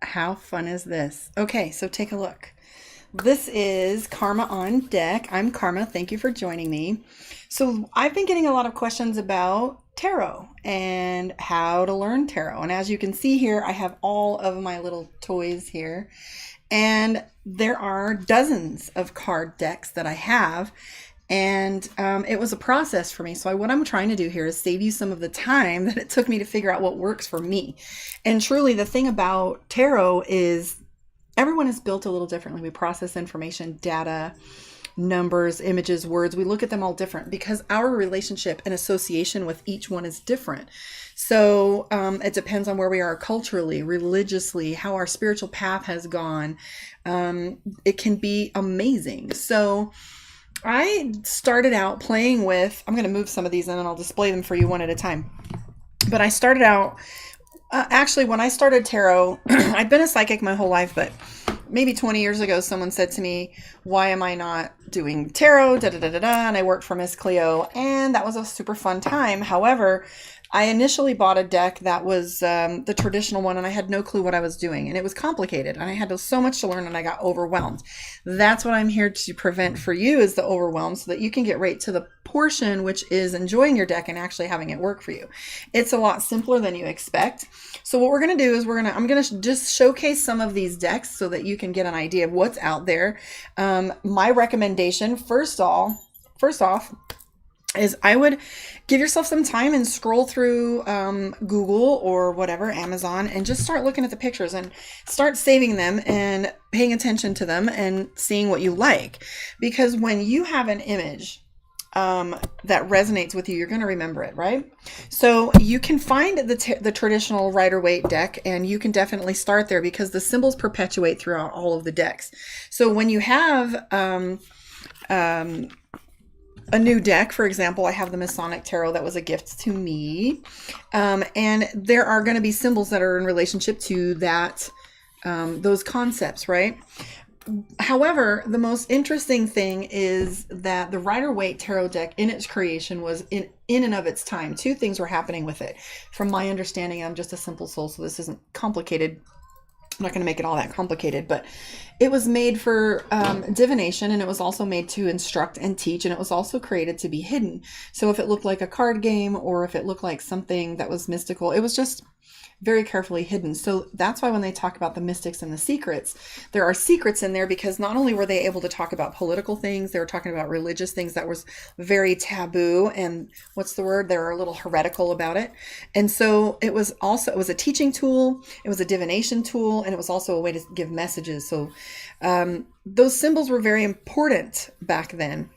How fun is this? Okay, so take a look. This is Karma on Deck. I'm Karma. Thank you for joining me. So, I've been getting a lot of questions about tarot and how to learn tarot. And as you can see here, I have all of my little toys here. And there are dozens of card decks that I have. And it was a process for me. So, what I'm trying to do here is save you some of the time that it took me to figure out what works for me. And truly, the thing about tarot is everyone is built a little differently. We process information, data, numbers, images, words. We look at them all different because our relationship and association with each one is different. So it depends on where we are culturally, religiously, how our spiritual path has gone. It can be amazing. So I started out playing with, I'm going to move some of these in and I'll display them for you one at a time. But I started out, actually, when I started tarot, I'd been a psychic my whole life, but maybe 20 years ago, someone said to me, why am I not doing tarot? Da, da, da, da, da. And I worked for Miss Cleo, and that was a super fun time. However, I initially bought a deck that was the traditional one, and I had no clue what I was doing. And it was complicated, and I had so much to learn, and I got overwhelmed. That's what I'm here to prevent for you, is the overwhelm, so that you can get right to the portion, which is enjoying your deck and actually having it work for you. It's a lot simpler than you expect. So what we're going to do is I'm going to just showcase some of these decks so that you can get an idea of what's out there. My recommendation, first off, is I would give yourself some time and scroll through Google or whatever, Amazon, and just start looking at the pictures and start saving them and paying attention to them and seeing what you like. Because when you have an image that resonates with you, you're going to remember it, right? So you can find the traditional Rider-Waite deck, and you can definitely start there because the symbols perpetuate throughout all of the decks. So when you have a new deck, for example, I have the Masonic Tarot that was a gift to me. And there are going to be symbols that are in relationship to that, those concepts, right? However, the most interesting thing is that the Rider-Waite Tarot deck in its creation was in and of its time. Two things were happening with it. From my understanding, I'm just a simple soul, so this isn't complicated. I'm not going to make it all that complicated, but it was made for divination, and it was also made to instruct and teach, and it was also created to be hidden. So if it looked like a card game or if it looked like something that was mystical, it was just very carefully hidden. So that's why when they talk about the mystics and the secrets, there are secrets in there, because not only were they able to talk about political things, they were talking about religious things that was very taboo, and what's the word? They were a little heretical about it. And so it was a teaching tool, it was a divination tool, and it was also a way to give messages. So those symbols were very important back then.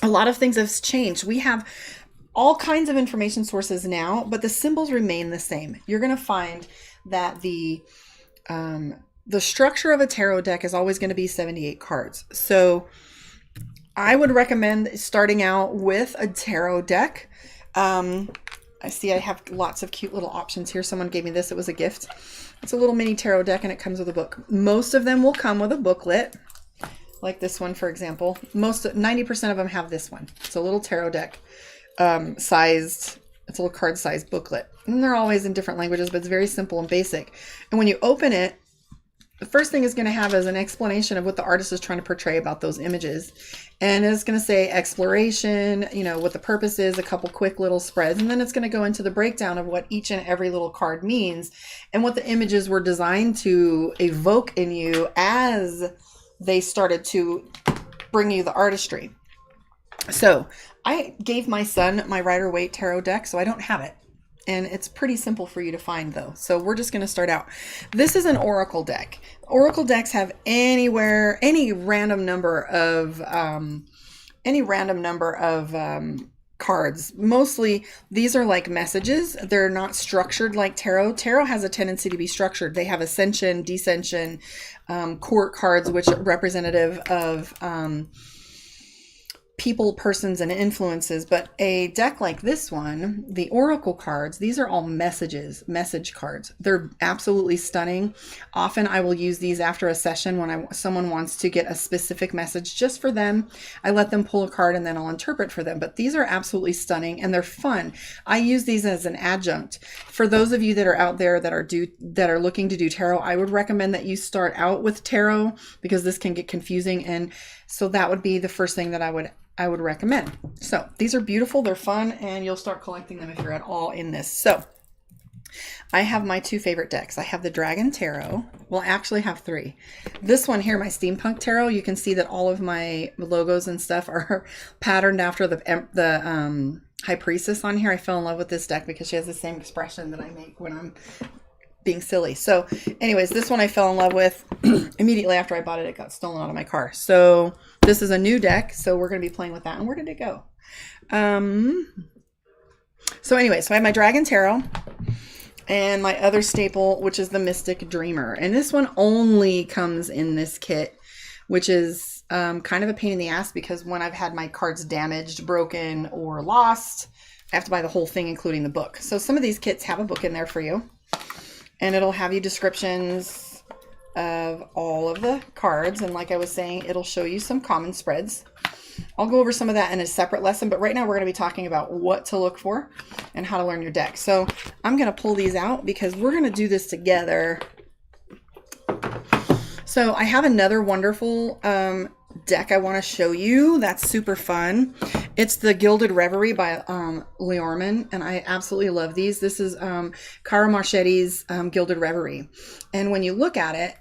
A lot of things have changed. We have all kinds of information sources now, but the symbols remain the same. You're going to find that the structure of a tarot deck is always going to be 78 cards. So I would recommend starting out with a tarot deck. I see I have lots of cute little options here. Someone gave me this. It was a gift. It's a little mini tarot deck, and it comes with a book. Most of them will come with a booklet, like this one, for example. 90% of them have this one. It's a little tarot deck. It's a little card sized booklet, and they're always in different languages, but it's very simple and basic. And when you open it, the first thing it's going to have is an explanation of what the artist is trying to portray about those images. And it's going to say exploration, what the purpose is, a couple quick little spreads. And then it's going to go into the breakdown of what each and every little card means and what the images were designed to evoke in you as they started to bring you the artistry. So I gave my son my Rider-Waite Tarot deck, so I don't have it. And it's pretty simple for you to find, though. So we're just going to start out. This is an Oracle deck. Oracle decks have any random number of cards. Mostly, these are like messages. They're not structured like tarot. Tarot has a tendency to be structured. They have ascension, descension, court cards, which are representative of people, persons, and influences. But a deck like this one, the Oracle cards, these are all message cards. They're absolutely stunning. Often I will use these after a session when someone wants to get a specific message just for them. I let them pull a card and then I'll interpret for them. But these are absolutely stunning and they're fun. I use these as an adjunct. For those of you that are out there that are looking to do tarot, I would recommend that you start out with tarot because this can get confusing, and so that would be the first thing that I would recommend. So these are beautiful, they're fun, and you'll start collecting them if you're at all in this. So I have my two favorite decks. I have the Dragon Tarot. Well, I actually have three. This one here, my Steampunk Tarot, you can see that all of my logos and stuff are patterned after the High Priestess on here. I fell in love with this deck because she has the same expression that I make when I'm being silly. So anyways, this one I fell in love with immediately after I bought it. It got stolen out of my car. So this is a new deck. So we're going to be playing with that. And where did it go? So anyway, so I have my Dragon Tarot and my other staple, which is the Mystic Dreamer. And this one only comes in this kit, which is kind of a pain in the ass because when I've had my cards damaged, broken, or lost, I have to buy the whole thing, including the book. So some of these kits have a book in there for you. And it'll have you descriptions of all of the cards. And like I was saying, it'll show you some common spreads. I'll go over some of that in a separate lesson, but right now we're going to be talking about what to look for and how to learn your deck. So I'm going to pull these out because we're going to do this together. So I have another wonderful deck I want to show you that's super fun. It's the Gilded Reverie by Leormand, and I absolutely love these. This is Cara Marchetti's Gilded Reverie. And when you look at it,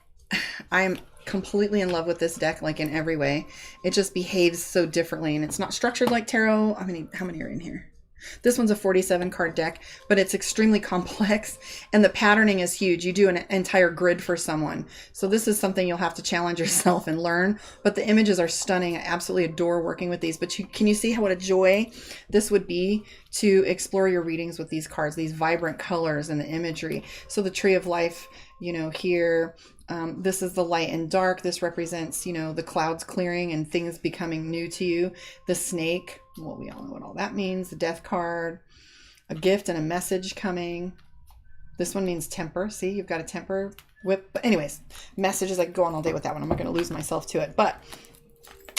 I'm completely in love with this deck, like in every way. It just behaves so differently, and it's not structured like tarot. How many are in here? This one's a 47 card deck, but it's extremely complex and the patterning is huge. You do an entire grid for someone. So this is something you'll have to challenge yourself and learn, but the images are stunning. I absolutely adore working with these, but can you see what a joy this would be to explore your readings with these cards, these vibrant colors and the imagery. So the Tree of Life, here, this is the light and dark. This represents, the clouds clearing and things becoming new to you. The snake, well, we all know what all that means. The Death card, a gift and a message coming. This one means temper. See, you've got a temper whip. But anyways, messages, I could go on all day with that one. I'm not going to lose myself to it. But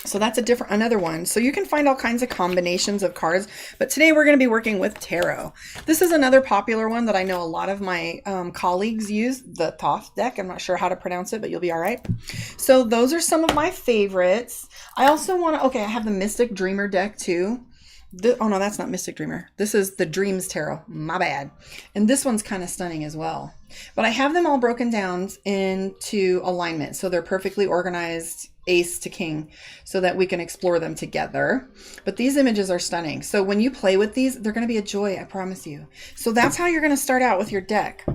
so that's another one. So you can find all kinds of combinations of cards, but today we're going to be working with tarot. This is another popular one that I know a lot of my colleagues use, the Thoth deck. I'm not sure how to pronounce it, but you'll be all right. So those are some of my favorites. I also I have the Mystic Dreamer deck too. Oh no, that's not Mystic Dreamer. This is the Dreams Tarot. My bad. And this one's kind of stunning as well. But I have them all broken down into alignment. So they're perfectly organized, ace to king, so that we can explore them together. But these images are stunning. So when you play with these, they're going to be a joy, I promise you. So that's how you're going to start out with your deck.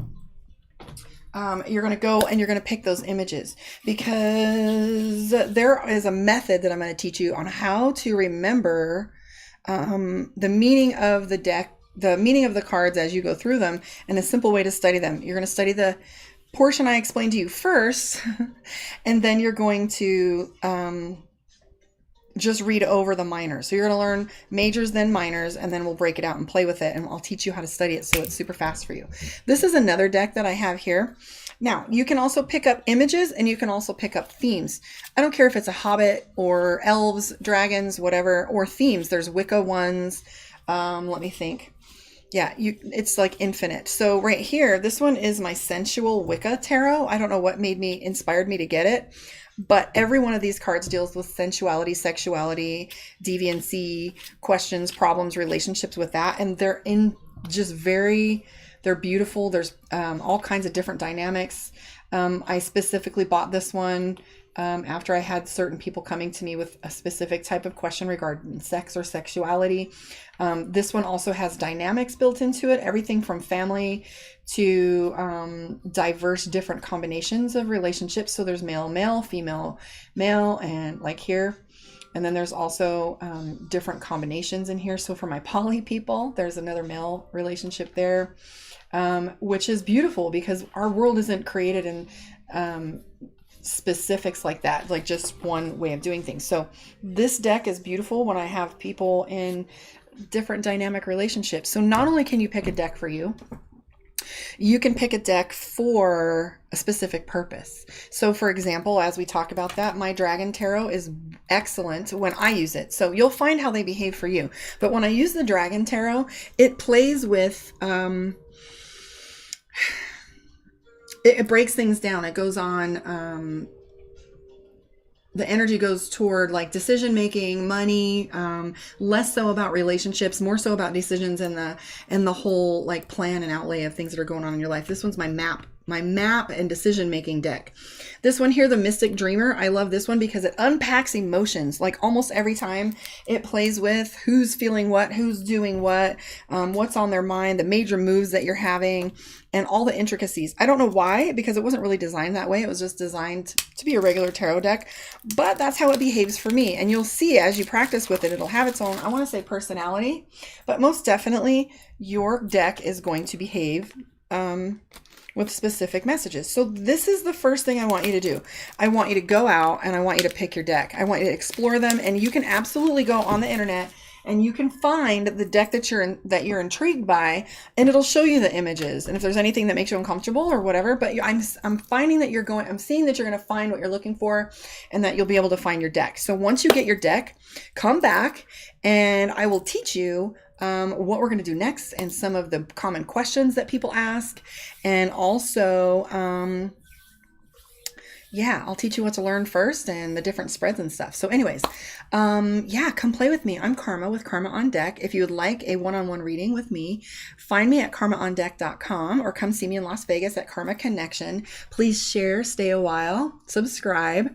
You're going to go and you're going to pick those images, because there is a method that I'm going to teach you on how to remember the meaning of the deck, the meaning of the cards as you go through them, and a simple way to study them. You're going to study the portion I explained to you first, and then you're going to just read over the minors. So you're going to learn majors, then minors, and then we'll break it out and play with it, and I'll teach you how to study it so it's super fast for you. This is another deck that I have here. Now, you can also pick up images and you can also pick up themes. I don't care if it's a hobbit or elves, dragons, whatever, or themes. There's Wicca ones. Let me think. Yeah, it's like infinite. So right here, this one is my Sensual Wicca Tarot. I don't know what inspired me to get it, but every one of these cards deals with sensuality, sexuality, deviancy, questions, problems, relationships with that. And they're they're beautiful. There's all kinds of different dynamics. I specifically bought this one after I had certain people coming to me with a specific type of question regarding sex or sexuality. This one also has dynamics built into it, everything from family to diverse different combinations of relationships. So there's male, female, male, and like here. And then there's also different combinations in here. So for my poly people, there's another male relationship there, which is beautiful because our world isn't created in specifics like that, like just one way of doing things. So this deck is beautiful when I have people in different dynamic relationships. So not only can you pick a deck for you, you can pick a deck for a specific purpose. So for example, as we talk about that, my Dragon Tarot is excellent when I use it. So you'll find how they behave for you. But when I use the Dragon Tarot, it plays with, it breaks things down. It goes on, the energy goes toward like decision making, money, less so about relationships, more so about decisions and the whole like plan and outlay of things that are going on in your life. This one's my map and decision making deck. This one here, the Mystic Dreamer, I love this one because it unpacks emotions. Like almost every time it plays with who's feeling what, who's doing what, what's on their mind, the major moves that you're having, and all the intricacies. I don't know why, because it wasn't really designed that way. It was just designed to be a regular tarot deck, but that's how it behaves for me. And you'll see as you practice with it, it'll have its own, I want to say personality, but most definitely your deck is going to behave with specific messages. So this is the first thing I want you to do. I want you to go out and I want you to pick your deck. I want you to explore them, and you can absolutely go on the internet and you can find the deck that you're intrigued by, and it'll show you the images. And if there's anything that makes you uncomfortable or whatever, but I'm finding that I'm seeing that you're going to find what you're looking for, and that you'll be able to find your deck. So once you get your deck, come back and I will teach you what we're going to do next and some of the common questions that people ask. And also, yeah, I'll teach you what to learn first and the different spreads and stuff. So anyways, yeah, come play with me. I'm Karma with Karma on Deck. If you would like a one-on-one reading with me, find me at karmaondeck.com or come see me in Las Vegas at Karma Connection. Please share, stay a while, subscribe,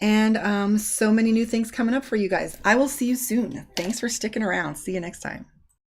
and so many new things coming up for you guys. I will see you soon. Thanks for sticking around. See you next time.